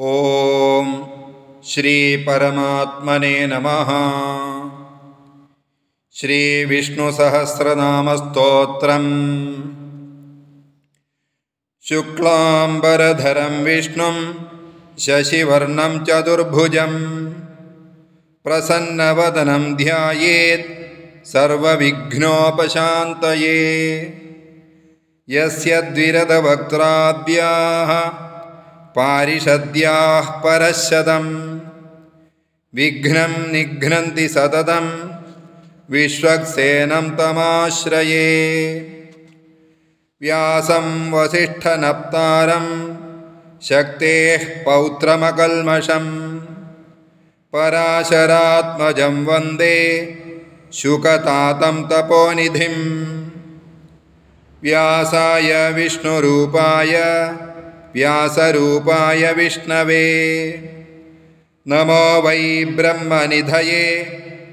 ಓಂ ಶ್ರೀ ಪರಮಾತ್ಮನೇ ನಮಃ. ಶ್ರೀ ವಿಷ್ಣು ಸಹಸ್ರನಾಮ ಸ್ತೋತ್ರಂ. ಶುಕ್ಲಾಂಬರಧರಂ ವಿಷ್ಣುಂ ಶಶಿವರ್ಣಂ ಚತುರ್ಭುಜಂ ಪ್ರಸನ್ನವದನಂ ಧ್ಯಾಯೇತ್ ಸರ್ವವಿಘ್ನೋಪಶಾಂತಯೇ. ಯಸ್ಯ ದ್ವಿರದವಕ್ತ್ರಾಭ್ಯಾಃ ಪಾರಿಷದ್ಯಾಃ ಪರಶತಂ ವಿಘ್ನಂ ನಿಘ್ನಂತಿ ಸತತಂ ವಿಶ್ವಕ್ಸೇನಂ ತಮಾಶ್ರಯೇ. ವ್ಯಾಸಂ ವಸಿಷ್ಠನಪ್ತಾರಂ ಶಕ್ತೇಃ ಪೌತ್ರಮಕಲ್ಮಷಂ ಪರಾಶರಾತ್ಮಜಂ ವಂದೇ ಶುಕತಾತಂ ತಪೋನಿಧಿಂ. ವ್ಯಾಸಾಯ ವಿಷ್ಣುರೂಪಾಯ ವ್ಯಾಸರೂಪಾಯ ವಿಷ್ಣವೇ ನಮೋ ವೈ ಬ್ರಹ್ಮನಿಧಯೇ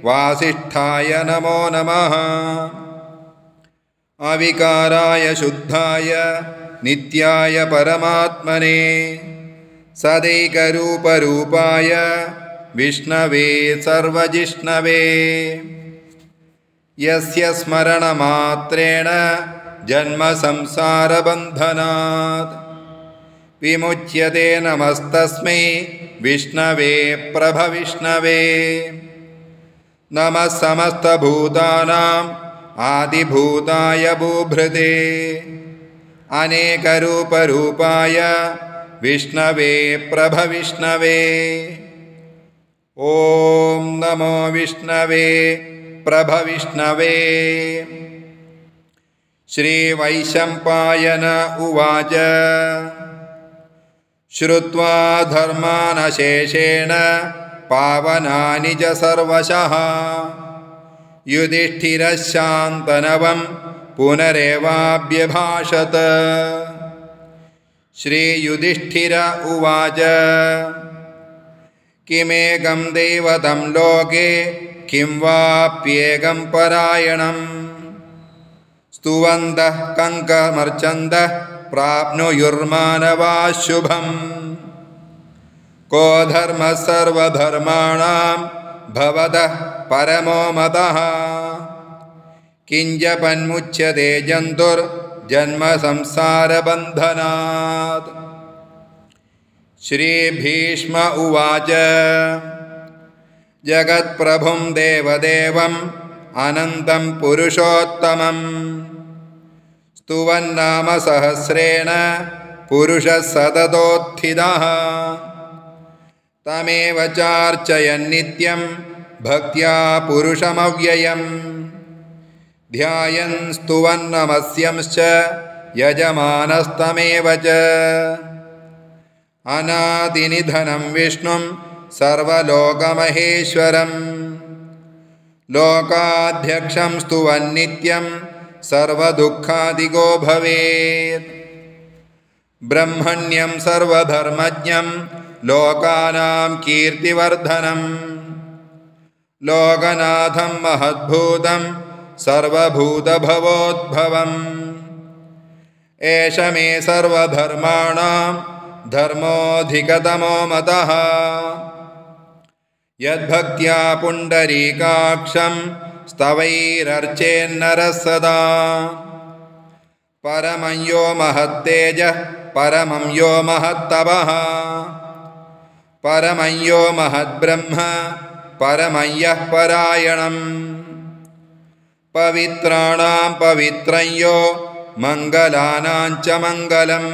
ವಾಸಿಷ್ಠಾಯ ನಮೋ ನಮಃ. ಅವಿಕಾರಾಯ ಶುದ್ಧಾಯ ನಿತ್ಯಾಯ ಪರಮಾತ್ಮನೇ ಸದೈಕರೂಪರೂಪಾಯ ವಿಷ್ಣವೇ ಸರ್ವಜಿಷ್ಣವೇ. ಯಸ್ಯ ಸ್ಮರಣಮಾತ್ರೇಣ ಜನ್ಮ ಸಂಸಾರಬಂಧನಾತ್ ವಿಮುಚ್ಯತೆ. ನಮಸ್ತಸ್ಮೈ ವಿಷ್ಣವೇ ಪ್ರಭವಿಷ್ಣವೇ. ನಮಃ ಸಮಸ್ತಭೂತಾನಾಂ ಆದಿಭೂತಾಯ ಭೂಭೃತೆ ಅನೇಕರೂಪರೂಪಾಯ ವಿಷ್ಣವೇ ಪ್ರಭವಿಷ್ಣವೇ. ಓಂ ನಮೋ ವಿಷ್ಣವೇ ಪ್ರಭವಿಷ್ಣವೇ. ಶ್ರೀ ವೈಶಂಪಾಯನ ಉವಾಚ. ಶ್ರುತ್ವಾ ಧರ್ಮಾನಶೇಷೇಣ ಪಾವನಾನಿ ಚ ಸರ್ವಶಃ ಯುಧಿಷ್ಠಿರಃ ಶಾಂತನವಂ ಪುನರೇವಾಭ್ಯಭಾಷತ. ಶ್ರೀ ಯುಧಿಷ್ಠಿರ ಉವಾಚ. ಕಿಮೇಕಂ ದೈವತಂ ಲೋಕೆ ಕಿಂ ವಾಪ್ಯೇಕಂ ಪರಾಯಣಂ ಸ್ತುವಂತಃ ಕಂಕಮರ್ಚಂತಃ ಪ್ರಾಪ್ನುಯುರ್ಮಾನವಾಃ ಶುಭಂ. ಕೋ ಧರ್ಮಃ ಸರ್ವಧರ್ಮಾಣಾಂ ಭವತಃ ಪರಮೋ ಮತಃ ಕಿಂಜಪನ್ಮುಚ್ಯತೆ ಜಂತುರ್ಜನ್ಮ ಸಂಸಾರಬಂಧನಾತ್. ಶ್ರೀ ಭೀಷ್ಮ ಉವಾಚ. ಜಗತ್ಪ್ರಭುಂ ದೇವದೇವಂ ಅನಂತಂ ಪುರುಷೋತ್ತಮಂ ಸ್ತುವನ್ನಾಮ ಸಹಸ್ರೇಣ ಪುರುಷಃ ಸತತೋತ್ಥಿತಃ ತಮೇವ ಚಾರ್ಚಯನ್ನಿತ್ಯಂ ಭಕ್ತ್ಯಾ ಪುರುಷಮವ್ಯಯಂ ಧ್ಯಾಯನ್ ಸ್ತುವನ್ನಮಸ್ಯಂಶ್ಚ ಯಜಮಾನಸ್ತಮೇವ ಚ. ಅನಾದಿನಿಧನಂ ವಿಷ್ಣುಂ ಸರ್ವಲೋಕಮಹೇಶ್ವರಂ ಲೋಕಾಧ್ಯಕ್ಷಂ ಸ್ತುವನ್ನಿತ್ಯಂ ಸರ್ವದುಃಖಾದಿಗೋ ಭವೇತ್. ಬ್ರಹ್ಮಣ್ಯಂ ಸರ್ವಧರ್ಮಜ್ಞಂ ಲೋಕಾನಾಂ ಕೀರ್ತಿವರ್ಧನಂ ಲೋಕನಾಥಂ ಮಹದ್ಭೂತಂ ಸರ್ವಭೂತಭವೋದ್ಭವಂ. ಏಷ ಮೇ ಸರ್ವಧರ್ಮಾಣಾಂ ಧರ್ಮೋಧಿಕತಮೋ ಮತಃ ಯದ್ಭಕ್ತ್ಯಾ ಪುಂಡರೀಕಾಕ್ಷಂ ಸ್ತವೈರರ್ಚೇನ್ನರಃ ಸದಾ. ಪರಮಂ ಯೋ ಮಹತ್ತೇಜಃ ಪರಮಂ ಯೋ ಮಹತ್ತಪಃ ಪರಮಂ ಯೋ ಮಹದ್ಬ್ರಹ್ಮ ಪರಮಂ ಯಃ ಪರಾಯಣಂ. ಪವಿತ್ರಾಣಾಂ ಪವಿತ್ರಂ ಯೋ ಮಂಗಲಾನಾಂ ಚ ಮಂಗಲಂ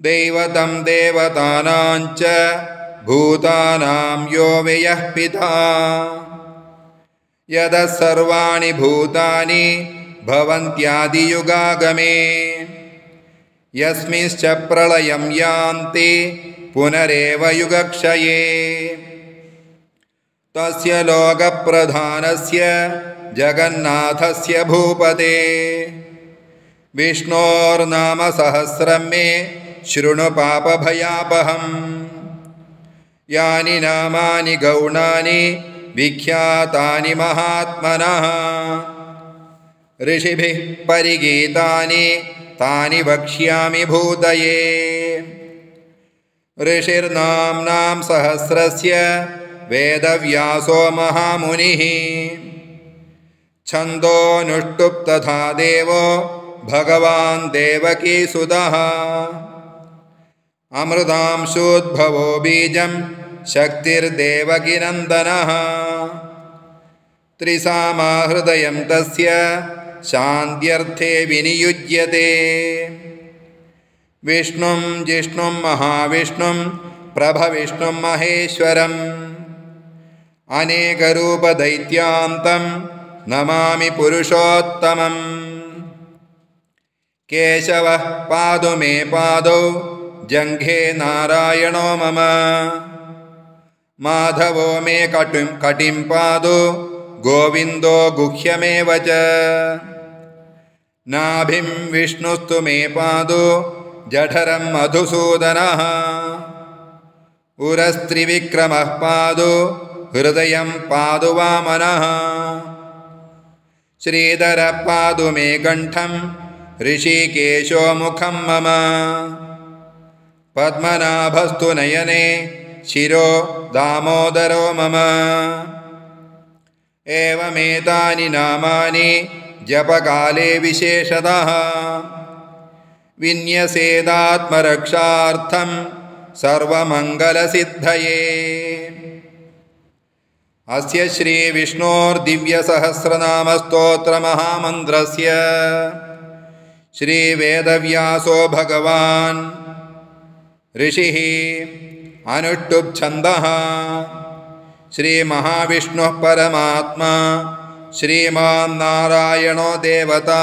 ದೈವತಂ ದೇವತಾನಾಂ ಚ ಭೂತಾನಾಂ ಯೋ ವ್ಯಯಃ ಪಿತಾ. ಯದಃ ಸರ್ವಾಣಿ ಭೂತಾನಿ ಭವಂತ್ಯಾದಿಯುಗಾಗಮೇ ಯಸ್ಮಿಂಶ್ಚ ಪ್ರಳಯಂ ಯಾಂತಿ ಪುನರೇವ ಯುಗಕ್ಷಯೇ. ತಸ್ಯ ಲೋಕಪ್ರಧಾನಸ್ಯ ಜಗನ್ನಾಥಸ್ಯ ಭೂಪತೆ ವಿಷ್ಣೋರ್ನಾಮ ಸಹಸ್ರಂ ಮೇ ಶೃಣು ಪಾಪಭಯಾಪಹಂ. ಯಾನಿ ನಾಮಾನಿ ಗೌಣಾನಿ ವಿಖ್ಯಾತಾನಿ ಮಹಾತ್ಮನಃ ಋಷಿಭಿಃ ಪರಿಗೀತಾನಿ ತಾನಿ ವಕ್ಷ್ಯಾಮಿ ಭೂತಯೇ. ऋषिर्नाम्नां सहस्रस्य वेदव्यासो महामुनिः छन्दोऽनुष्टुप् तथा देवो भगवान् देवकीसुतः अमृतांशोद्भवो बीजं शक्तिर्देवकीनन्दनः त्रिसामा हृदयं तस्य शान्त्यर्थे विनियुज्यते विष्णुं जिष्णुं महाविष्णुं प्रभविष्णुं महेश्वरम् अनेकरूपदैत्यान्तं नमामि पुरुषोत्तमम् केशवः पादु मे पादौ जङ्घे नारायणो मम माधवो मे कटिं पादु गोविन्दो गुह्यमेव च नाभिं विष्णुस्तु मे पादु जठरं मधुसूदनः उरस्त्रिविक्रमः पादु हृदयं पादु वामनः श्रीधरः पादु मे कण्ठं ऋषिकेशो मुखं मम पद्मनाभस्तु नयने शिरो दामोदरो मम एवमेतानि नामानि जपकाले विशेषतः विन्यसेदात्मरक्षार्थं सर्वमङ्गलसिद्धये अस्य श्रीविष्णोर्दिव्यसहस्रनामस्तोत्रमहामन्त्रस्य श्रीवेदव्यासो भगवान् ऋषिः अनुष्टुप् छन्दः श्रीमहाविष्णुः परमात्मा श्रीमान्नारायणो देवता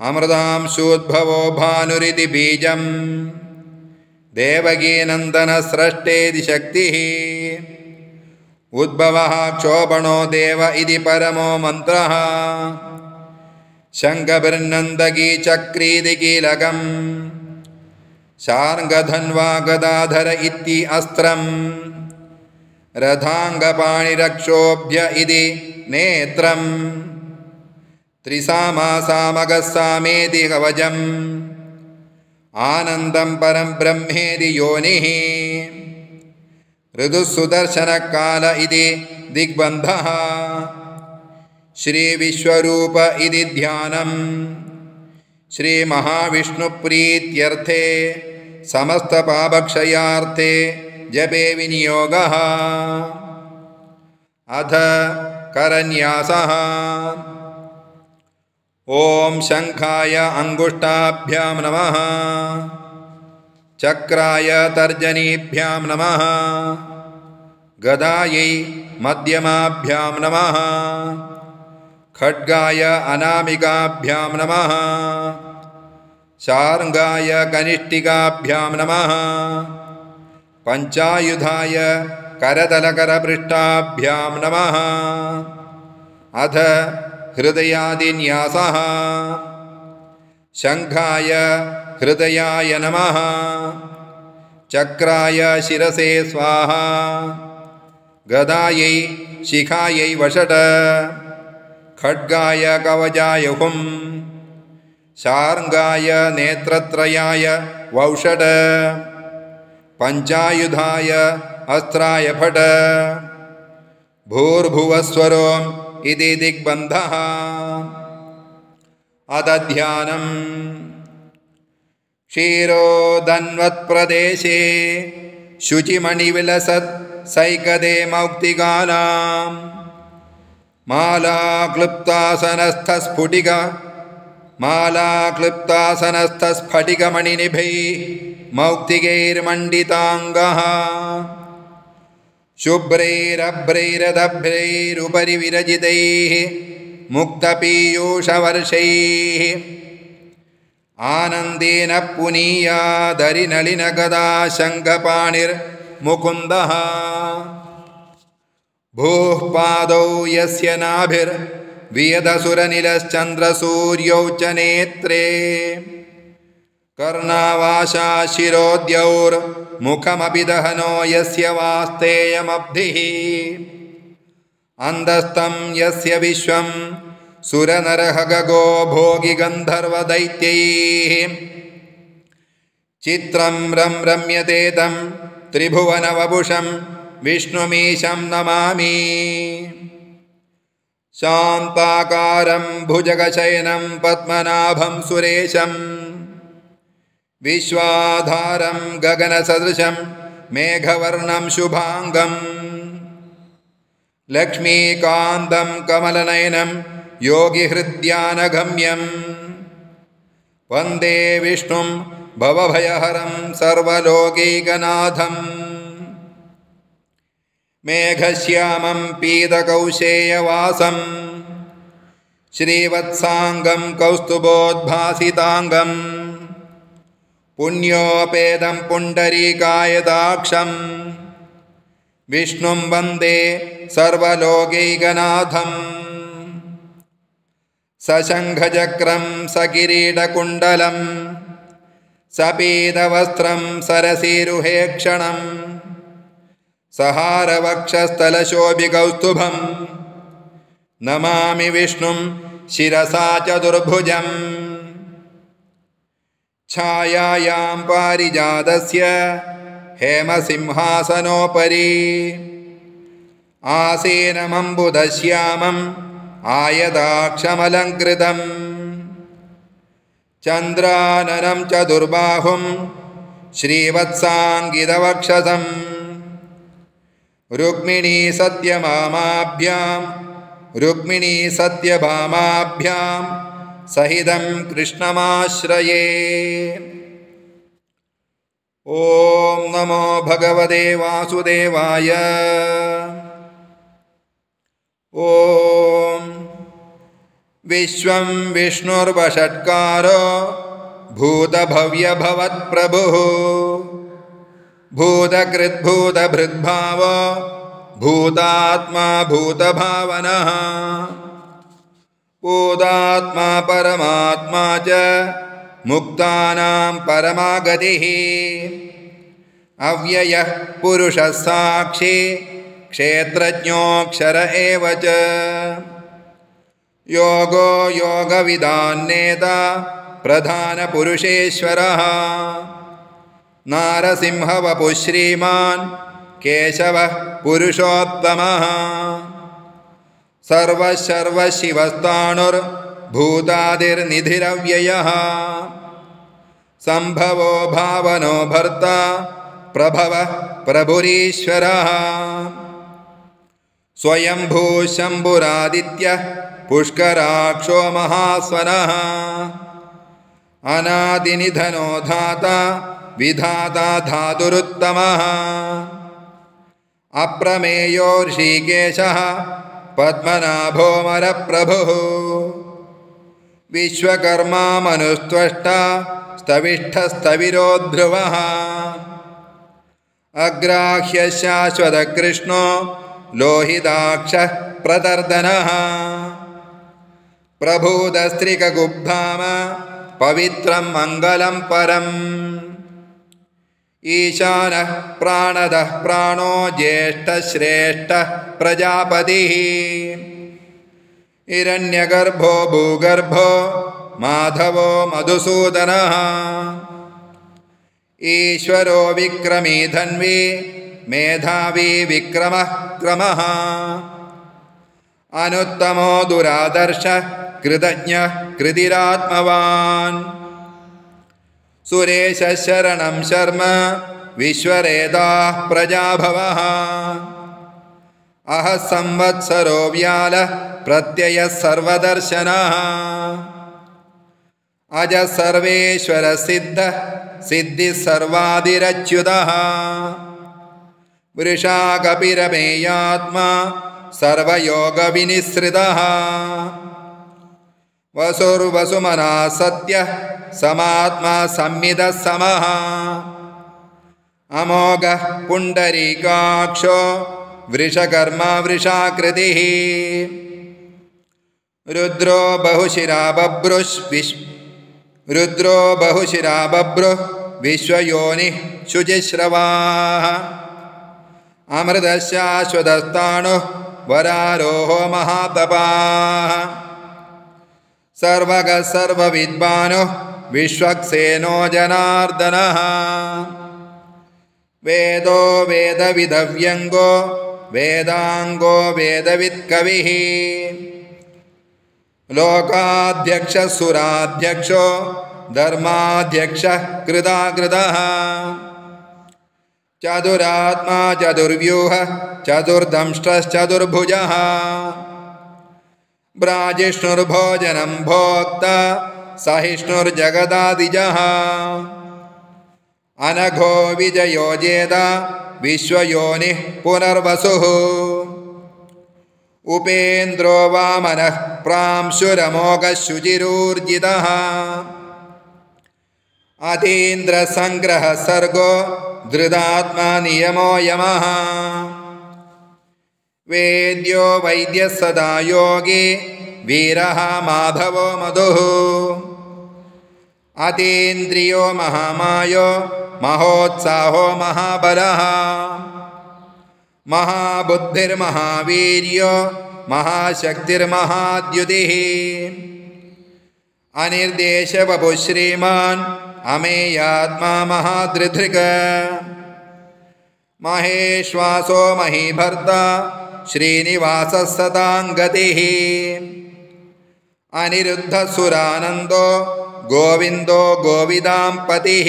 अमृतांशोद्भवो भानुरिति बीजं देवकीनन्दनस्रष्टेति शक्तिः उद्भवः क्षोभणो देव इति परमो मन्त्रः शङ्खभिर्नन्दकी चक्रीति कीलकम् शार्ङ्गधन्वा गदाधर इति अस्त्रम् रथाङ्गपाणिरक्षोभ्य इति नेत्रम् त्रिसामासामगस्सामेति कवचम् आनन्दं परं ब्रह्मेति योनिः ऋतुसुदर्शनकाल इति दिग्बन्धः श्रीविश्वरूप इति ध्यानम् श्रीमहाविष्णुप्रीत्यर्थे समस्तपापक्षयार्थे जपे विनियोगः अथ करन्यासः ॐ शङ्खाय अङ्गुष्ठाभ्यां नमः चक्राय तर्जनीभ्यां नमः गदायै मध्यमाभ्यां नमः खड्गाय अनामिकाभ्यां नमः शार्ङ्गाय कनिष्ठिकाभ्यां नमः पञ्चायुधाय करतलकरपृष्ठाभ्यां नमः अथ हृदयादिन्यासः शङ्खाय हृदयाय नमः चक्राय शिरसे स्वाहा गदायै शिखायै वषट खड्गाय कवचाय हुं शार्ङ्गाय नेत्रत्रयाय वौषट पञ्चायुधाय अस्त्राय फट भूर्भुवस्वरोम् इति दिग्बन्धः अदध्यानम् क्षीरोदन्वत्प्रदेशे शुचिमणिविलसत् सैकदे मौक्तिकानां मालाक्लिप्तासनस्थस्फटिकमणिनिभैः मौक्तिकैर्मण्डिताङ्गः शुभ्रैरभ्रैरदभ्रैरुपरि विरजितैः मुक्तपीयूषवर्षैः आनन्देन पुनीयादरिनलिनगदा शङ्खपाणिर्मुकुन्दः भूः पादौ यस्य नाभिर्वियदसुरनिलश्चन्द्रसूर्यौ च नेत्रे कर्णावाशा शिरोद्यौर्मुखमपि दहनो यस्य वास्तेयमब्धिः अन्धस्थं यस्य विश्वं सुरनरहगगो भोगि गन्धर्वदैत्यैः चित्रं रम्यते तं त्रिभुवनवपुषं विष्णुमीशं नमामि। शान्ताकारं भुजगशयनं पद्मनाभं सुरेशं विश्वाधारं गगनसदृशं मेघवर्णं शुभांगं लक्ष्मीकान्तं कमलनयनं योगिहृद्यानगम्यं वन्दे विष्णुं भवभयहरं सर्वलोकैकनाथं मेघश्यामं पीतकौशेयवासं श्रीवत्सांगं कौस्तुभोद्भासितांगं पुण्योपेदं पुण्डरीकायदाक्षं विष्णुं वन्दे सर्वलोकैकनाथं सशङ्खचक्रं सकिरीटकुण्डलं सपीतवस्त्रं सरसीरुहेक्षणं सहारवक्षस्थलशोभिकौस्तुभं नमामि विष्णुं शिरसा चतुर्भुजं छायायां पारिजातस्य हेमसिंहासनोपरि आसीनमम्बुदश्यामम् आयताक्षमलङ्कृतं चन्द्राननं चतुर्बाहुं श्रीवत्साङ्गितवक्षसं रुक्मिणी सत्यभामाभ्यां सहितं कृष्णमाश्रये। ॐ नमो भगवते वासुदेवाय। ॐ विश्वं विष्णुर्वषट्कारो भूतभव्यभवत्प्रभुः भूतकृद्भूतभृद्भावो भूतात्मा भूतभावनः भूतात्मा परमात्मा च मुक्तानां परमागतिः अव्ययः पुरुषः साक्षी क्षेत्रज्ञोऽक्षर एव च योगो योगविदान्नेता प्रधानपुरुषेश्वरः नारसिंहवपुः श्रीमान् केशवः पुरुषोत्तमः सर्वशिवस्ताणुर्भूतादिर्निधिरव्ययः सम्भवो भावनो भर्ता प्रभवः प्रभुरीश्वरः स्वयंभू शम्भुरादित्यः पुष्कराक्षो महास्वनः अनादिनिधनो धाता विधाता धातुरुत्तमः अप्रमेयो ऋषिकेशः पद्मनाभोऽमरप्रभुः विश्वकर्मा मनुस्त्वष्टा स्तविष्ठस्तविरो ध्रुवः अग्राह्य शाश्वतकृष्णो लोहिताक्षः प्रदर्दनः प्रभूतस्त्रिकगुब्धाम पवित्रं मङ्गलं परम् ईशानः प्राणदः प्राणो ज्येष्ठश्रेष्ठः प्रजापतिः हिरण्यगर्भो भूगर्भो माधवो मधुसूदनः ईश्वरो विक्रमी धन्वी मेधावी विक्रमः क्रमः अनुत्तमो दुरादर्शः कृतज्ञः कृतिरात्मवान् सुरेशः शरणं शर्म विश्वरेदाः प्रजाभवः अहः संवत्सरो व्यालः प्रत्ययः सर्वदर्शनः अजः सर्वेश्वरः सिद्धः सिद्धिः सर्वादिरच्युतः वृषा कपिरमेयात्मा सर्वयोगविनिसृतः वसुर्वसुमना सत्यः समात्मा संविदः समः अमोघः पुण्डरीकाक्षो वृषकर्मा वृषाकृतिः रुद्रो बहुशिरा बभ्रुः विश्वयोनिः शुचिश्रवाः अमृतशाश्वतस्ताणुः वरारोहो महातपाः सर्वगः सर्वविद्वानुः विश्वक्सेनो जनार्दनः वेदो वेदविदव्यङ्गो वेदाङ्गो वेदवित्कविः लोकाध्यक्षः सुराध्यक्षो धर्माध्यक्षः कृताकृतः चतुरात्मा चतुर्व्यूहः चतुर्दंष्ट्रश्चतुर्भुजः ब्राजिष्णुर्भोजनं भोक्ता सहिष्णुर्जगदादिजः अनघो विजयो जेता विश्वयोनिः पुनर्वसुः उपेन्द्रो वामनः प्रांशुरमोघः शुचिरूर्जितः अतीन्द्रसङ्ग्रहः सर्गो धृतात्मा नियमो यमः वेद्यो वैद्यः सदा योगी वीरः माधवो मधुः अतीन्द्रियो महामायो महोत्साहो महाबलः महाबुद्धिर्महावीर्यो महाशक्तिर्महाद्युतिः अनिर्देशवपुः श्रीमान् अमेयात्मा महादृधृक् महेश्वासो महीभर्ता श्रीनिवासः सताङ्गतिः अनिरुद्धसुरानन्दो गोविन्दो गोविदाम्पतिः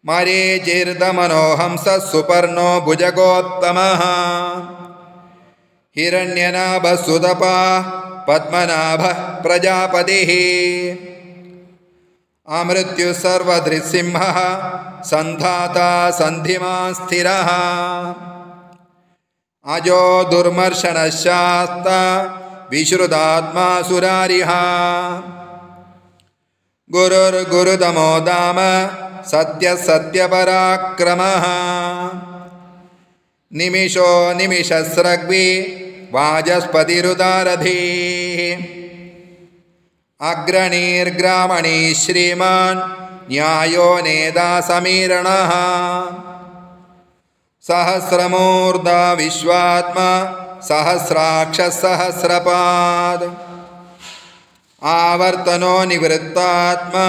मरीचिर्दमनोहंसः सुपर्णो भुजगोत्तमः हिरण्यनाभः सुतपाः पद्मनाभः प्रजापतिः अमृत्युः सर्वधृसिंहः सन्धाता सन्धिमान् स्थिरः अजो दुर्मर्शनः शास्ता विश्रुतात्मा सुरारिः गुरुर्गुरुतमो धाम सत्यः सत्यपराक्रमः निमिषो निमिषस्रग्वी वाचस्पतिरुदारधीः अग्रणीर्ग्रामणी श्रीमान् न्यायो नेता समीरणः सहस्रमूर्धा विश्वात्मा सहस्राक्षः सहस्रपाद आवर्तनो निवृत्तात्मा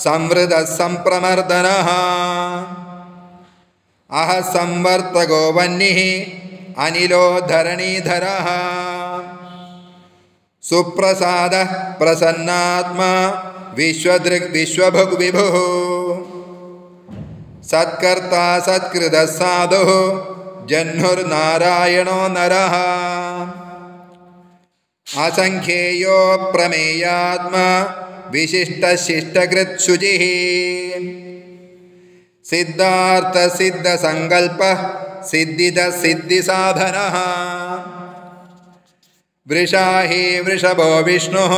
संवृतः सम्प्रमर्दनः अह संवर्तको वह्निः अनिलो धरणीधरः सुप्रसादः प्रसन्नात्मा विश्वदृक् विश्वभुग् विभुः सत्कर्ता सत्कृतः साधुः जह्नुर्नारायणो नरः असंख्येयो प्रमेयात्मा विशिष्टशिष्टकृत् शुचिः सिद्धार्थसिद्धसङ्कल्पः सिद्धितः सिद्धिसाधनः वृषाहि वृषभो विष्णुः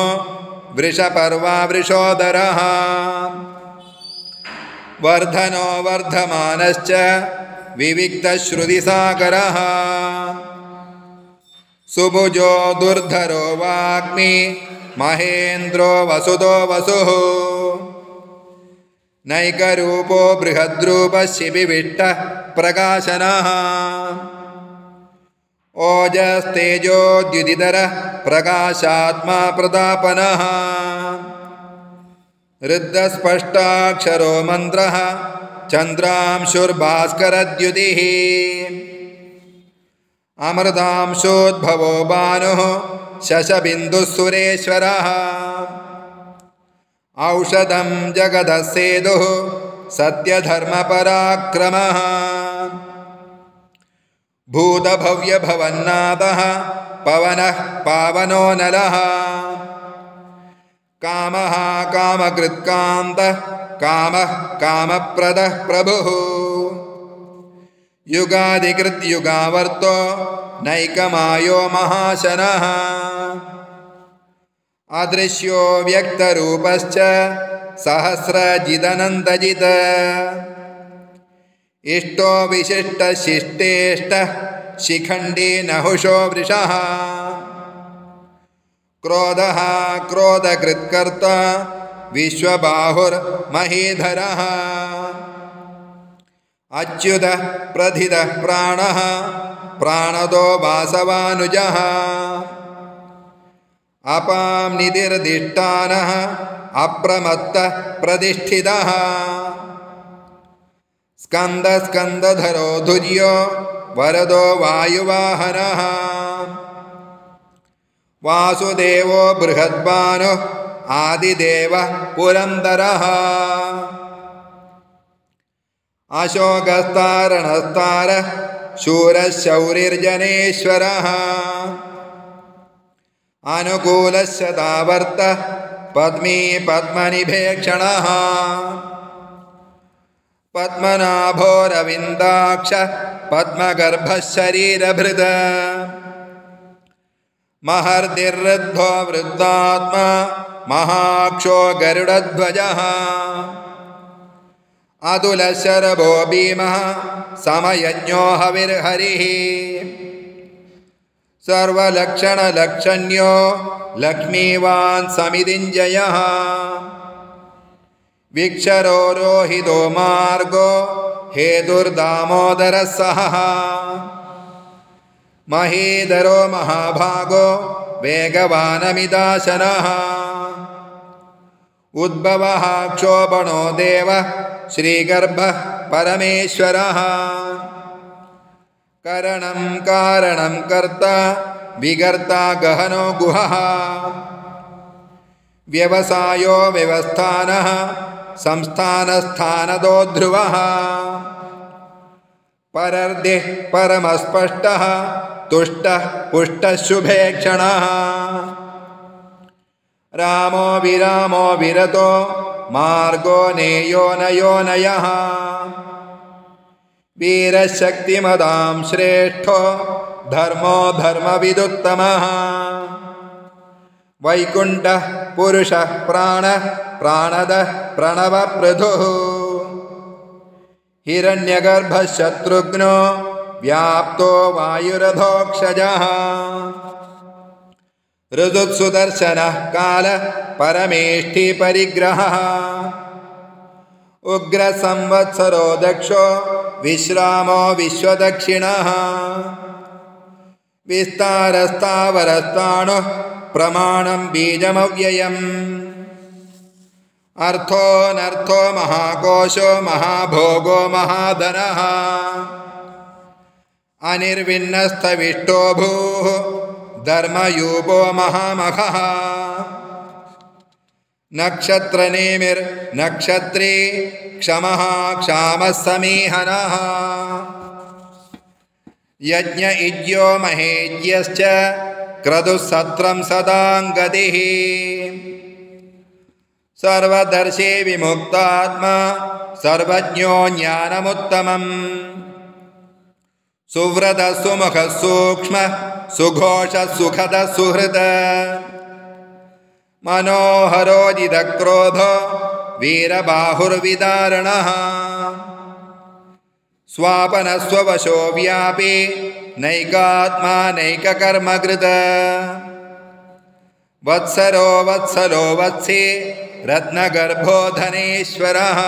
वृषपर्वा वृषोदरः वर्धनो वर्धमानश्च विविक्तश्रुतिसागरः सुभुजो दुर्धरो वाग्मी महेन्द्रो वसुतो वसुः नैकरूपो बृहद्रूपः शिबिविष्टः प्रकाशनः ओजस्तेजोद्युतिधरः प्रकाशात्मा प्रतापनः रुद्धस्पष्टाक्षरो मन्त्रः चन्द्रांशुर्भास्करद्युतिः अमृतांशोद्भवो भानुः शशबिन्दुः सुरेश्वरः औषधं जगतः सेतुः सत्यधर्मपराक्रमः भूतभव्यभवन्नाथः पवनः पावनो नरः कामः कामकृत्कान्तः कामः कामप्रदः प्रभुः युगादिकृद्युगावर्तो नैकमायो महाशनः अदृश्यो व्यक्तरूपश्च सहस्रजिदनन्दजित् इष्टो विशिष्टशिष्टेष्टः शिखण्डी नहुषो वृषः क्रोधः क्रोधकृत्कर्ता विश्वबाहुर्महीधरः अच्युतः प्रथितः प्राणः प्राणदो वासवानुजः अपां निधिर्धिष्ठानः अप्रमत्त प्रतिष्ठितः स्कन्दस्कन्दधरो धुर्यो वरदो वायुवाहनः वासुदेवो बृहद्भानुः आदिदेवः पुरन्दरः अशोकस्तारणस्तारः शूरः शौरिर्जनेश्वरः अनुकूलस्य तावर्तः पद्मी पद्मनिभेक्षणः पद्मनाभोरविन्दाक्ष पद्मगर्भः शरीरभृत् महर्दिर्वृद्धो वृद्धात्मा महाक्षो गरुडध्वजः अतुलशरभो भीमः समयज्ञो हविर्हरिः सर्वलक्षणलक्षण्यो लक्ष्मीवान् समितिञ्जयः विक्षरो रोहितो मार्गो हेतुर्दामोदरः सहः महीधरो महाभागो वेगवानमिदाशनः उद्भवः क्षोभणो देवः श्रीगर्भः परमेश्वरः करणं कारणं कर्ता विकर्ता गहनो गुहः व्यवसायो व्यवस्थानः संस्थानस्थानदो ध्रुवः परर्दिः परमस्पष्टः तुष्टः पुष्टः शुभेक्षणः रामो विरामो विरतो मार्गो नेयो नयोनयः वीरशक्तिमदां श्रेष्ठो धर्मो धर्मविदुत्तमः वैकुण्ठः पुरुषः प्राणः प्राणदः प्रणवप्रभुः हिरण्यगर्भः शत्रुघ्नो व्याप्तो वायुरधोक्षजः ऋतुत्सुदर्शनः कालः परमेष्ठी परिग्रहः उग्रसंवत्सरो दक्षो विश्रामो विश्वदक्षिणः विस्तारस्तावरस्ताणुः प्रमाणं बीजमव्ययम् अर्थोऽनर्थो महाकोशो महाभोगो महाधनः अनिर्विण्णस्तविष्टो भूः धर्मयूपो महामखः नक्षत्रनेमिर्नक्षत्री क्षमः क्षामः समीहनः यज्ञ इज्यो महेज्यश्च क्रतुः सदाङ्गतिः सर्वदर्शी विमुक्तात्मा सर्वज्ञो ज्ञानमुत्तमम् सुव्रतः सुमुखः सूक्ष्मः सुघोषः सुखदः सुहृद मनोहरोजितक्रोधो वीरबाहुर्विदारणः स्वापनस्ववशो व्यापी नैकात्मा नैककर्मकृत वत्सरो वत्सलो वत्सी रत्नगर्भो धनेश्वरः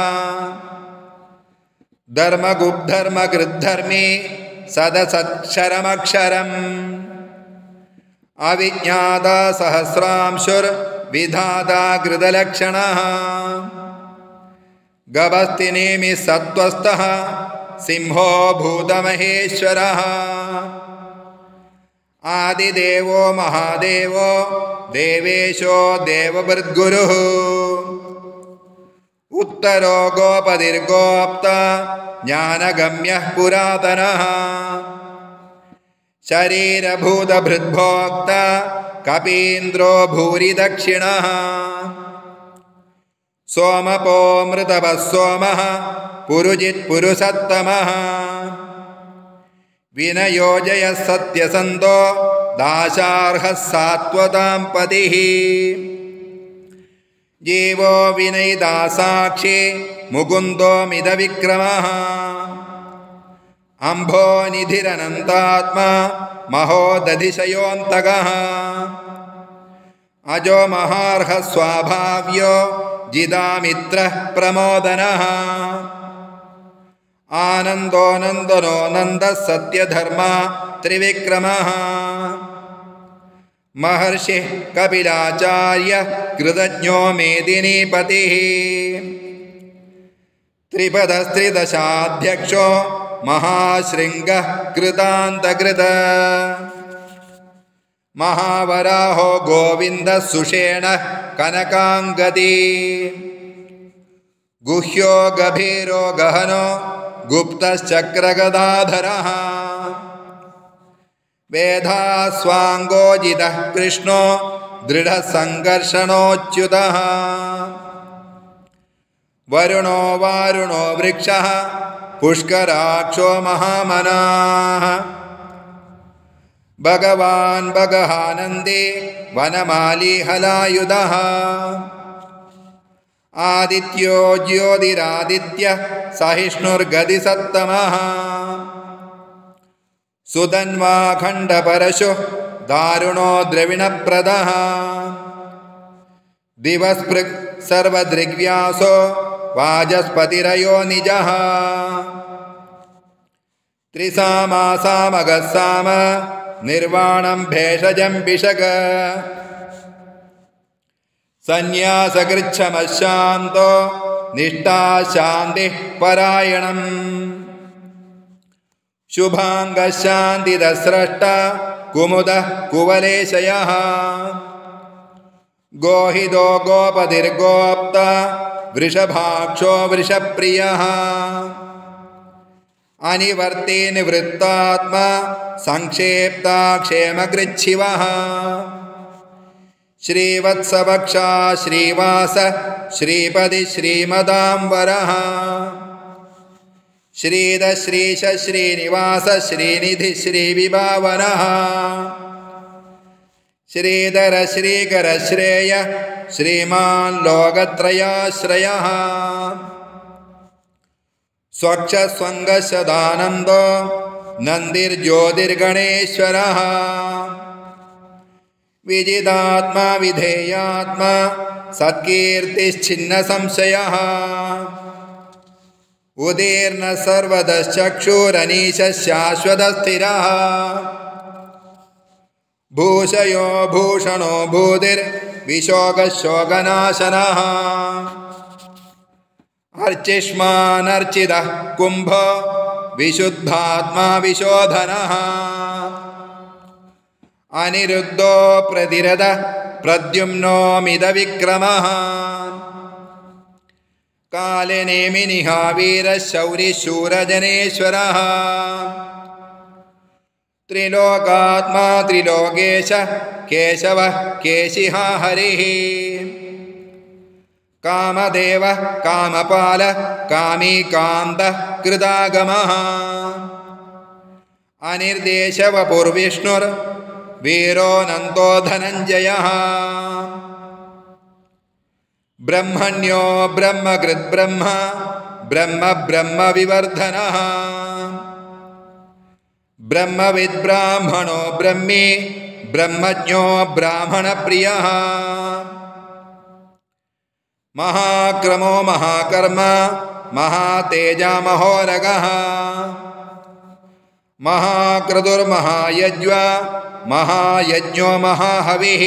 धर्मगुप्धर्मकृद्धर्मी सदसत्क्षरमक्षरम् अविज्ञाता सहस्रांशुर्विधाता कृतलक्षणः गभस्तिनेमिः सत्त्वस्थः सिंहो भूतमहेश्वरः आदिदेवो महादेवो देवेशो देवभृद्गुरुः उत्तरो गोपतिर्गोप्ता ज्ञानगम्यः पुरातनः शरीरभूतभृद्भोक्ता कपीन्द्रो भूरि दक्षिणः सोमपो मृतवः सोमः पुरुजित्पुरुषत्तमः विनयोजयः सत्यसन्तो दाशार्हः सात्वतां पतिः जीवो विनयिता साक्षी मुकुन्दो मिदविक्रमः अम्भोनिधिरनन्तात्मा महोदधिशयोऽन्तकः अजो महार्हः स्वाभाव्यो जिदामित्रः प्रमोदनः आनन्दो नन्दः सत्यधर्मा त्रिविक्रमः महर्षिः कपिलाचार्य कृतज्ञो मेदिनीपतिः त्रिपदस्त्रिदशाध्यक्षो महाशृङ्गः कृतान्तकृत महावराहो गोविन्दः सुषेणः कनकाङ्गदी गुह्यो गभीरो गहनो गुप्तश्चक्रगदाधरः वेधास्वाङ्गोजितः कृष्णो दृढसङ्कर्षणोच्युतः वरुणो वारुणो वृक्षः पुष्कराक्षो महामनाः भगवान् भगहानन्दे वनमाली हलायुधः आदित्यो ज्योतिरादित्यः सहिष्णुर्गतिसत्तमः सुधन्वा खण्डपरशुः दारुणो द्रविणप्रदः दिवस्पृक् सर्वदृग्व्यासो वाजस्पतिरयो निजः त्रिसामासामगस्साम निर्वाणं भेषजं पिशक सन्न्यासकृच्छमशान्तो निष्ठा शान्तिः परायणम् शुभाङ्गशान्तिदस्रष्टा कुमुदः कुवलेशयः गोहिदो गोपतिर्गोप्ता वृषभाक्षो वृषप्रियः अनिवर्ते निवृत्तात्मा संक्षेप्ता क्षेमकृच्छिवः श्रीवत्सवक्षा श्रीवास श्रीपति श्रीमदाम्बरः श्रीध श्रीश श्रीनिवास श्रीनिधि श्रीविभावनः श्रीधर श्रीकर श्रेय श्रीमान् लोकत्रयाश्रयः स्वच्छस्वङ्गसदानन्दो नन्दिर्ज्योतिर्गणेश्वरः विजितात्मा विधेयात्मा सत्कीर्तिश्छिन्नसंशयः उदीर्न सर्वतश्चक्षुरनीशः शाश्वतस्थिरः भूषयो भूषणो भूतिर्विशोकशोकनाशनः अर्चिष्मानर्चितः कुम्भो विशुद्धात्मा विशोधनः अनिरुद्धो प्रतिरथः प्रद्युम्नो मितविक्रमः कालनेमिनिहा वीरः शौरिशूरजनेश्वरः त्रिलोकात्मा त्रिलोकेशः केशवः केशिहा हरिः कामदेवः कामपालः कामी कान्तः कृतागमः अनिर्देशवपुर्विष्णुर्वीरो धनञ्जयः ब्रह्मण्यो ब्रह्मकृद्ब्रह्म ब्रह्म ब्रह्मविवर्धनः ब्रह्मविद्ब्राह्मणो ब्रह्मी ब्रह्मज्ञो ब्राह्मणप्रियः महाक्रमो महाकर्म महातेजामहोरगः महाक्रतुर्महायज्वा महायज्ञो महाहविः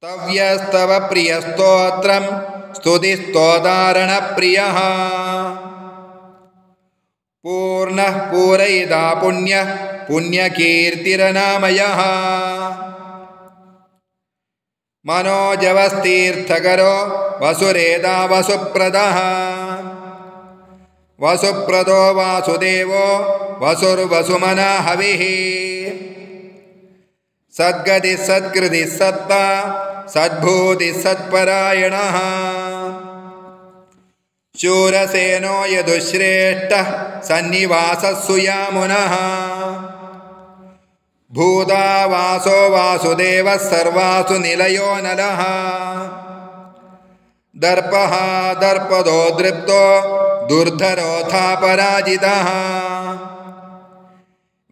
स्तव्यस्तव प्रियस्तोत्रं स्तुतिस्तोदारणप्रियः पूर्णः पूरयिता पुण्यः पुण्यकीर्तिरनामयः मनोजवस्तीर्थकरो वसुरेदा वसुप्रदः वसुप्रदो वासुदेवो वसुर्वसुमना हविः सद्गति सत्कृति सत्ता सद्भूति सत्परायणः शूरसेनो यदुश्रेष्ठः सन्निवासः सुयामुनः भूता वासो वासुदेवः सर्वासु निलयो नलः दर्पः दर्पदो दृप्तो दुर्धरोऽथा पराजितः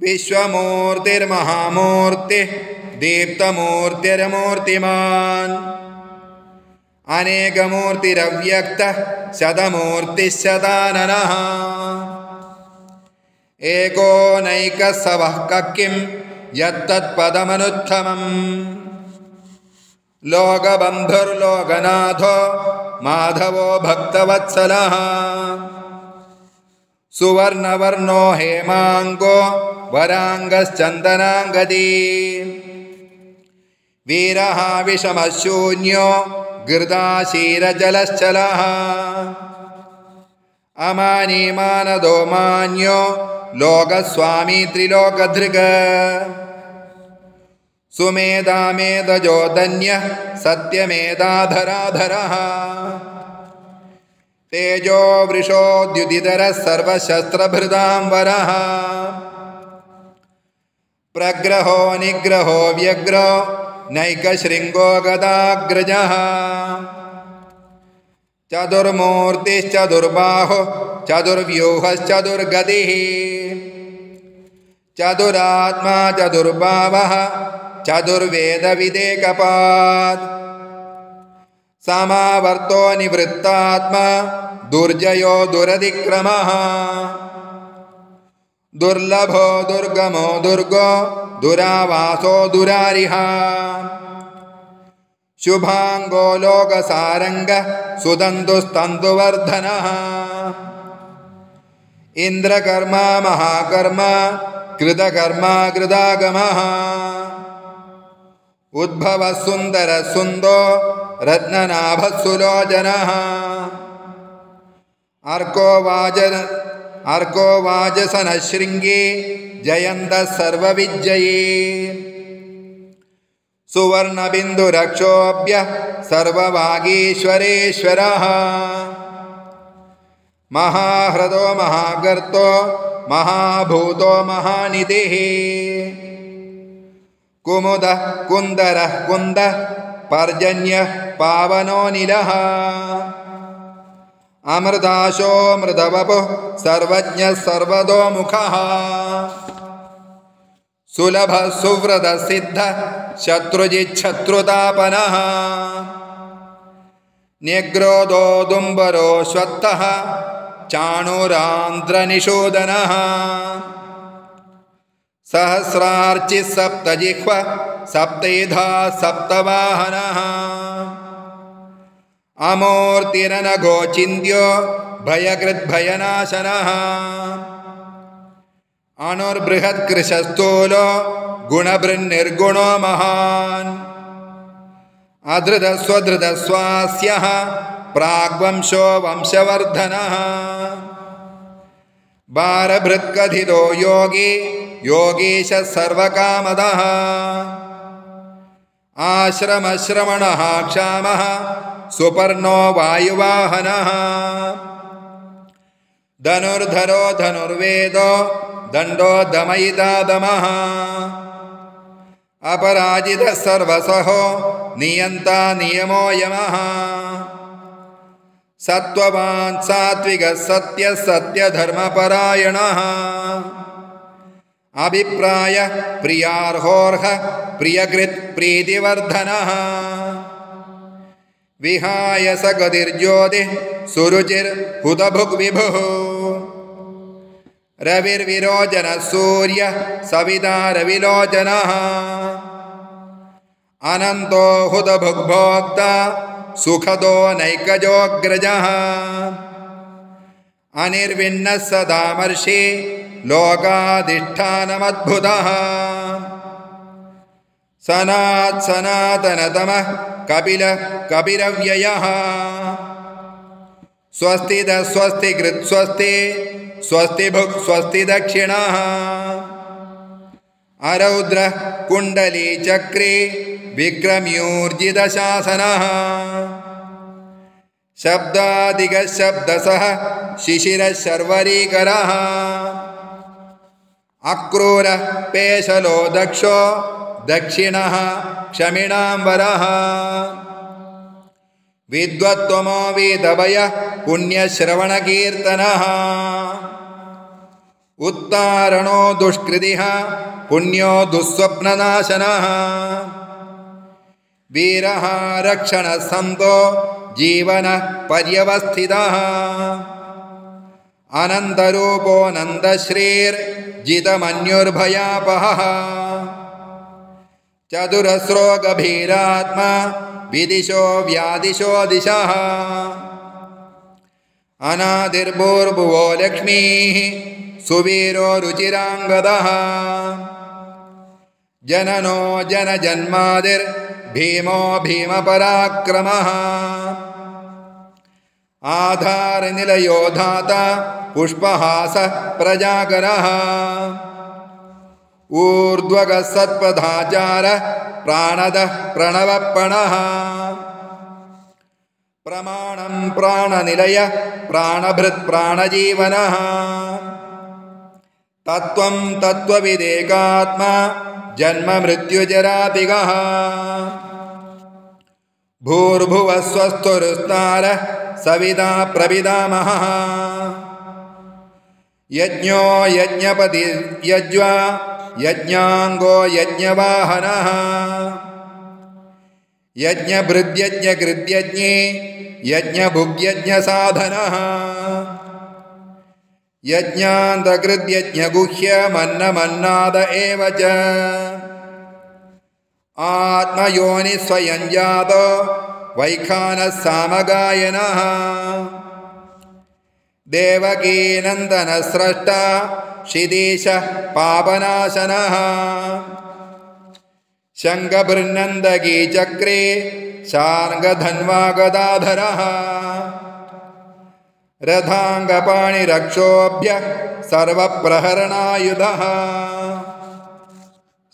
विश्वमूर्तिर्महामूर्तिः दीप्तमूर्तिरमूर्तिमान् अनेकमूर्तिरव्यक्तः शतमूर्तिः शताननः एको नैकः सवः किं यत्तत्पदमनुत्तमम् लोकबन्धुर्लोकनाथो माधवो भक्तवत्सलः सुवर्णवर्णो हेमाङ्गो वराङ्गश्चन्दनाङ्गदी वीरः विषमशून्यो गृदाशीरजलश्चलः अमानीमानदो मान्यो लोकस्वामी त्रिलोकधृग सुमेधामेधजो धन्यः सत्यमेधाधराधरः तेजो वृषोद्युदिधरः सर्वशस्त्रभृतां वरः प्रग्रहो निग्रहो व्यग्रो नैकशृङ्गो गदाग्रजः चतुर्मूर्तिश्चतुर्बाहो चतुर्व्यूहश्चतुर्गतिः चतुरात्मा चतुर्भावः चतुर्वेदविदेकपात् समावर्तो निवृत्तात्मा दुर्जयो दुरधिक्रमः दुर्लभो दुर्गमो दुर्गो दुरावासो दुरारिः शुभांगो लोकसारंग सुदन्तुस्तन्तुवर्धनः इंद्रकर्मा महाकर्मा कृतकर्मा कृतागमः उद्भवः सुन्दरः सुन्दो रत्ननाभः सुलोचनः अर्को वाजसनः शृङ्गी जयन्तः सर्वविजयी सुवर्णबिन्दुरक्षोभ्यः सर्ववागीश्वरेश्वरः महाह्रदो महागर्तो महाभूतो महानिधिः कुमुदः कुन्दरः कुन्दः पर्जन्यः पावनो निलः अमृताशो मृतवपुः सर्वज्ञः सर्वतोमुखः सुलभः सुव्रतः सिद्धः शत्रुजिच्छत्रुतापनः न्यग्रोधो दुम्बरो श्वत्थः चाणूरान्ध्रनिषूदनः सहस्रार्चिः सप्तजिह्व सप्तैधा सप्तवाहनः अमूर्तिरनघोचिन्त्यो भयकृद्भयनाशनः अणुर्बृहत्कृशस्थूलो गुणभृन्निर्गुणो महान् अधृतस्वधृतस्वास्यः प्राग्वंशो वंशवर्धनः भारभृत्कथितो योगी योगीशः सर्वकामदः आश्रमश्रमणः क्षामः सुपर्णो वायुवाहनः धनुर्धरो धनुर्वेदो दण्डो दमयिता दमः अपराजितः सर्वसहो नियन्ता नियमो यमः सत्त्ववान् सात्विकः सत्यः सत्यधर्मपरायणः अभिप्रायः प्रियार्होर्हः प्रियकृत् प्रीतिवर्धनः विहाय सगतिर्ज्योतिः सुरुचिर्हुतभुग्विभुः रविर्विरोचनः सूर्यः सविता रविलोचनः अनन्तो हुतभुग्भोक्ता सुखदो नैकजोऽग्रजः अनिर्विण्णः सदामर्षि लोकाधिष्ठानमद्भुतः सनातनतमः कपिलः कपिरव्ययः स्वस्तिदः स्वस्तिकृत् स्वस्ति स्वस्तिभुक् स्वस्ति दक्षिणः अरौद्रः कुण्डली चक्रे विक्रम्यूर्जितशासनः शब्दादिगः शब्दसः शिशिरः शर्वरीकरः अक्रूरः पेशलो दक्षो दक्षिणः क्षमिणाम्बरः विद्वत्त्वमो वीतभयः पुण्यश्रवणकीर्तनः उत्तारणो दुष्कृतिः पुण्यो दुःस्वप्ननाशनः वीरः रक्षणः सन्तो जीवनः पर्यवस्थितः अनन्तरूपो नन्दश्रीर् जितमन्युर्भयापहः चतुरस्रो गभीरात्मा विदिशो व्यादिशो दिशः अनादिर्भूर्भुवो लक्ष्मीः सुवीरो रुचिराङ्गदः जननो जनजन्मादिर्भीमो भीमपराक्रमः आधारनिलयो धाता पुष्पहासः प्रजाकरः ऊर्ध्वगः सत्पथाचारः प्राणदः प्रणवपणः प्रमाणं प्राणनिलयः प्राणभृत् प्राणजीवनः तत्त्वं तत्त्वविदेकात्मा जन्म मृत्युजरादिगः भूर्भुवः स्वस्तुरुस्तारः सविता प्रविदामहः यज्ञो यज्ञपति यज्वा यज्ञाङ्गो यज्ञवाहनः यज्ञभृद्यज्ञकृद्यज्ञे यज्ञभुग्यज्ञसाधनः यज्ञान्तकृद्यज्ञगुह्यमन्नमन्नाद एव च आत्मयोनिस्वयं जातो वैखानः सामगायनः देवकीनन्दनस्रष्टा शिदीशः पापनाशनः शङ्खभृन्नन्दगीचक्रे शार्ङ्गधन्वागदाधरः रथाङ्गपाणिरक्षोभ्यः सर्वप्रहरणायुधः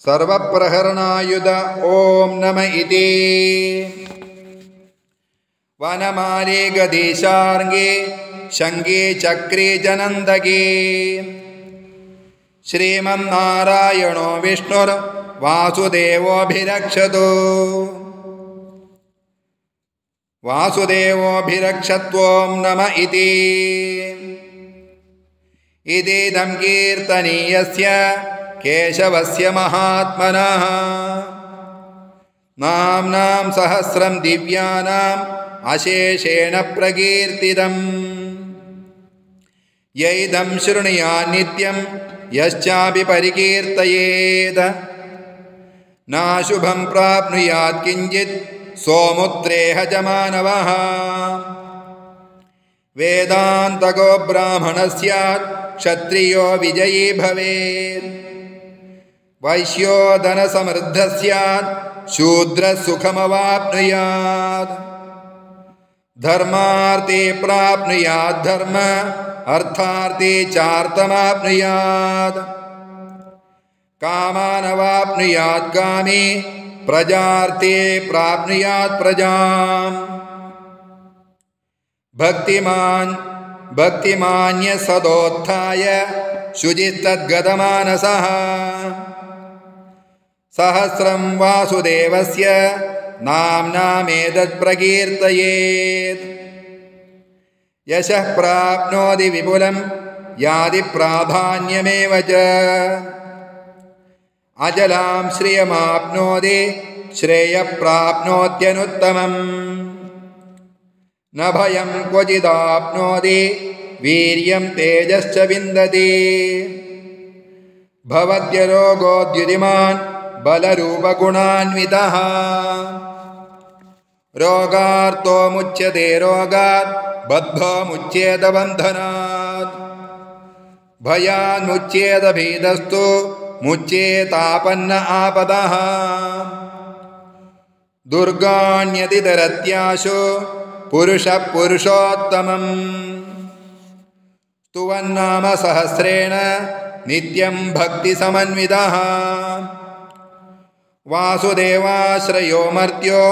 सर्वप्रहरणायुध ॐ नम इति वनमाले गदेशार्ङ्गे शङ्गे चक्रे जनन्दगे श्रीमन्नारायणो विष्णुर्वासुदेवोऽभिरक्षतु वासुदेवोऽभिरक्षत्वं नम इति इदं कीर्तनीयस्य केशवस्य महात्मनः नाम्नां सहस्रं दिव्यानाम् अशेषेण प्रकीर्तितम् यैदं शृणुयात् नित्यं यश्चापि परिकीर्तयेत् नाशुभं प्राप्नुयात् किञ्चित् सोमुत्रेह च मानवः वेदान्तको ब्राह्मणः स्यात् क्षत्रियो विजयी भवेत् वैश्यो धनसमृद्धः स्यात् शूद्रः सुखमवाप्नुयात् धर्मार्थे प्राप्नुयात् धर्म अर्थार्थे चार्थमाप्नुयात् कामानवाप्नुयात् कामे प्रजार्थे प्राप्नुयात् प्रजाम् भक्तिमान्य सदोत्थाय शुचिस्तद्गतमानसः सहस्रं वासुदेवस्य नाम्नामेतत् प्रकीर्तयेत् यशः प्राप्नोति विपुलं याति प्राधान्यमेव च अजलां श्रियमाप्नोति श्रेयः प्राप्नोत्यनुत्तमम् न भयं क्वचिदाप्नोति वीर्यं तेजश्च विन्दति भवत्यरोगोद्युतिमान् बलरूपगुणान्वितः रोगार्तो मुच्यते रोगात् बद्धो मुच्येत बन्धनात् भयान् मुच्येत भीतस्तु मुच्येतापन्न आपदः दुर्गाण्यतितरत्याशु पुरुषः पुरुषोत्तमम् स्तुवन्नाम सहस्रेण नित्यं भक्तिसमन्वितः वासुदेवाश्रयो मर्त्यो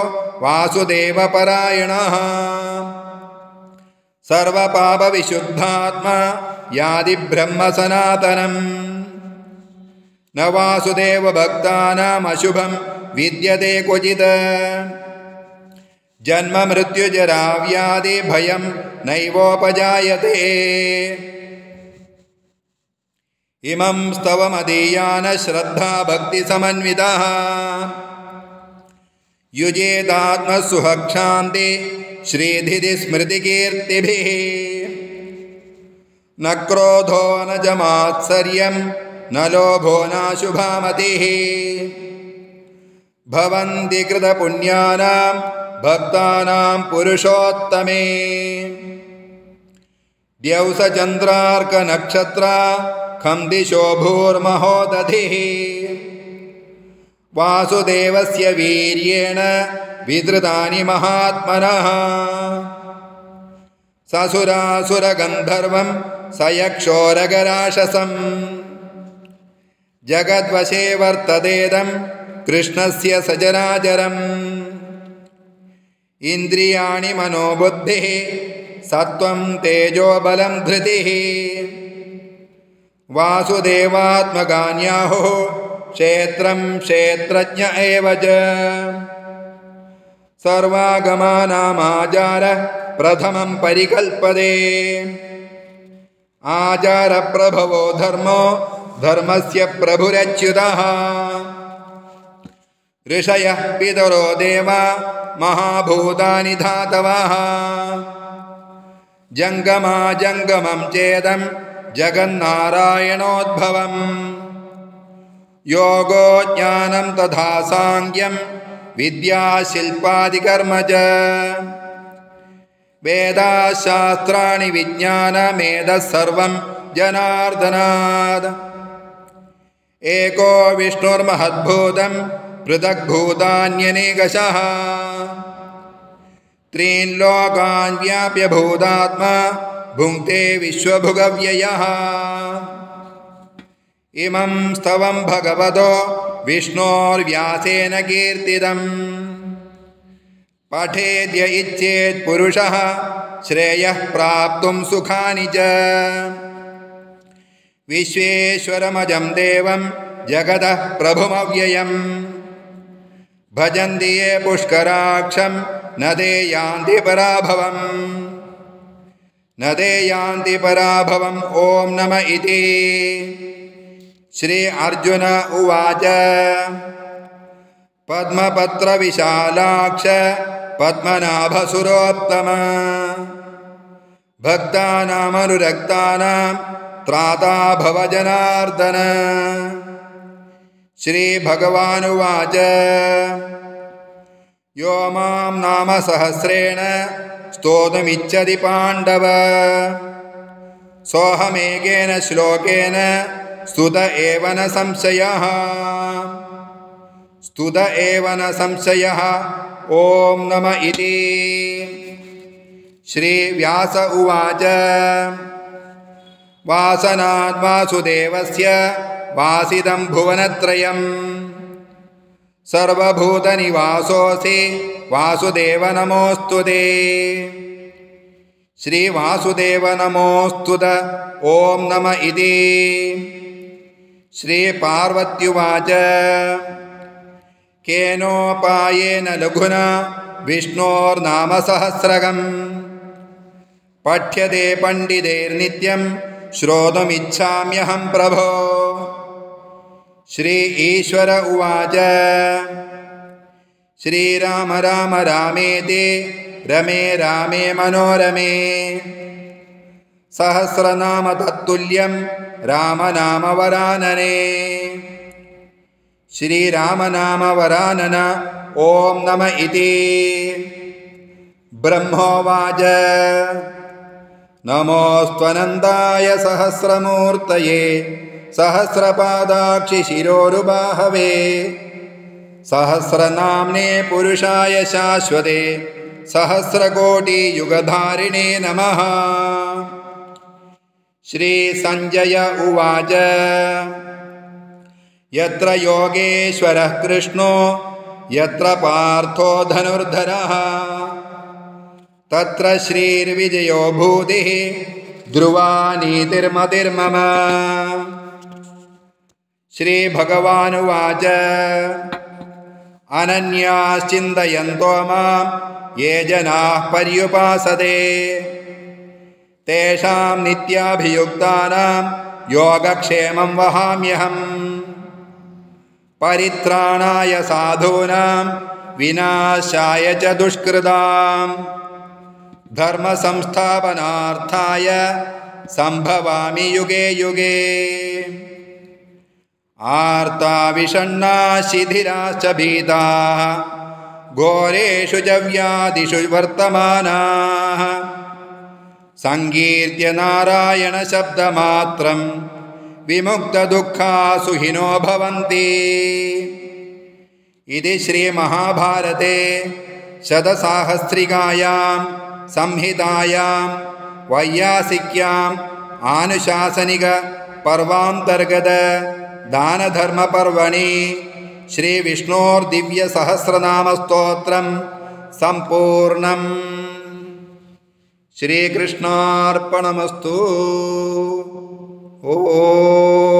वासुदेवपरायणः सर्वपापविशुद्धात्मा याति ब्रह्म सनातनम् न वासुदेवभक्तानामशुभं विद्यते क्वचित् जन्म मृत्युजरा व्याधि भयं नैवोपजायते इमं स्तवमदीयान श्रद्धा भक्तिसमन्वितः युजेतात्मसुहक्षान्ति श्रीधिस्मृतिकीर्तिभिः न क्रोधो न च मात्सर्यं न लोभो नाशुभा मतिः भवन्ति कृतपुण्यानां भक्तानां पुरुषोत्तमे द्यौसचन्द्रार्कनक्षत्रा खं दिशो भूर्महोदधिः वासुदेवस्य वीर्येण विधृतानि महात्मनः ससुरासुरगन्धर्वं सयक्षोरगराशसम् जगद्वशे वर्ततेदं कृष्णस्य सचराचरम् इन्द्रियाणि मनोबुद्धिः सत्त्वं तेजो बलं धृतिः वासुदेवात्मकान्याहुः क्षेत्रं क्षेत्रज्ञ एव च सर्वागमानामाचारः प्रथमं परिकल्पते आचारप्रभवो धर्मो धर्मस्य प्रभुरच्युतः ऋषयः पितरो देवा महाभूतानि धातवः जङ्गमाजङ्गमं चेदं जगन्नारायणोद्भवम् योगो ज्ञानं तथा साङ्ख्यं विद्या शिल्पादिकर्म च वेदाशास्त्राणि विज्ञानमेतः सर्वं जनार्दनात् एको विष्णुर्महद्भूतं पृथग्भूतान्यनेकशः त्रीन् लोकान् व्याप्य भूतात्मा भुङ्क्ते विश्वभुगव्ययः इमं स्तवं भगवतो विष्णोर्व्यासेन कीर्तितम् पठेद्य इच्छेत् पुरुषः श्रेयः प्राप्तुं सुखानि च विश्वेश्वरमजं देवं जगतः प्रभुमव्ययम् भजन्ति ये पुष्कराक्षं न ते यान्ति पराभवम् न ते यान्ति पराभवम् ॐ नम इति श्री अर्जुन उवाच पद्मपत्रविशालाक्ष पद्मनाभसुरोत्तम भक्तानामनुरक्तानां त्राता भव जनार्दन श्रीभगवानुवाच यो मां नाम सहस्रेण स्तोतुमिच्छति पाण्डव सोऽहमेकेन श्लोकेन स्तुत एव न संशयः स्तुत एव न संशयः ॐ नम इति श्रीव्यास उवाच वासनात् वासुदेवस्य वासितं भुवनत्रयं सर्वभूतनिवासोऽसि वासुदेव नमोऽस्तुते श्रीवासुदेव नमोऽस्तुत ॐ नम इति श्रीपार्वत्युवाच केनोपायेन लघुना विष्णोर्नामसहस्रकम् पठ्यते पण्डितैर्नित्यं श्रोतुमिच्छाम्यहं प्रभो श्री ईश्वर उवाच श्रीराम राम रामेति रमे रामे मनोरमे सहस्रनाम तत्तुल्यं रामनाम वरानने श्रीरामनाम वरानन ॐ नम इति ब्रह्मोवाच नमोऽस्त्वनन्ताय सहस्रमूर्तये सहस्रपादाक्षि शिरोरुबाहवे सहस्रनाम्ने पुरुषाय शाश्वते सहस्रकोटियुगधारिणे नमः श्रीसञ्जय उवाच यत्र योगेश्वरः कृष्णो यत्र पार्थो धनुर्धरः तत्र श्रीर्विजयो भूतिः ध्रुवा नीतिर्मतिर्मम श्रीभगवानुवाच अनन्याश्चिन्तयन्तो मां ये जनाः पर्युपासते तेषां नित्याभियुक्तानां योगक्षेमं वहाम्यहम् परित्राणाय साधूनां विनाशाय च दुष्कृतां धर्मसंस्थापनार्थाय सम्भवामि युगे युगे आर्ता विषण्णा शिथिराश्च भीताः घोरेषु च व्याधिषु वर्तमानाः संकीर्त्य नारायणशब्दमात्रं विमुक्तदुःखा सुखिनो भवन्ति। इति श्रीमहाभारते शतसाहस्रिकायां संहितायां वैयासिक्याम् आनुशासनिक पर्वान्तर्गत दानधर्मपर्वणि श्रीविष्णोर्दिव्यसहस्रनामस्तोत्रं सम्पूर्णम्। श्रीकृष्णार्पणमस्तु। ओम।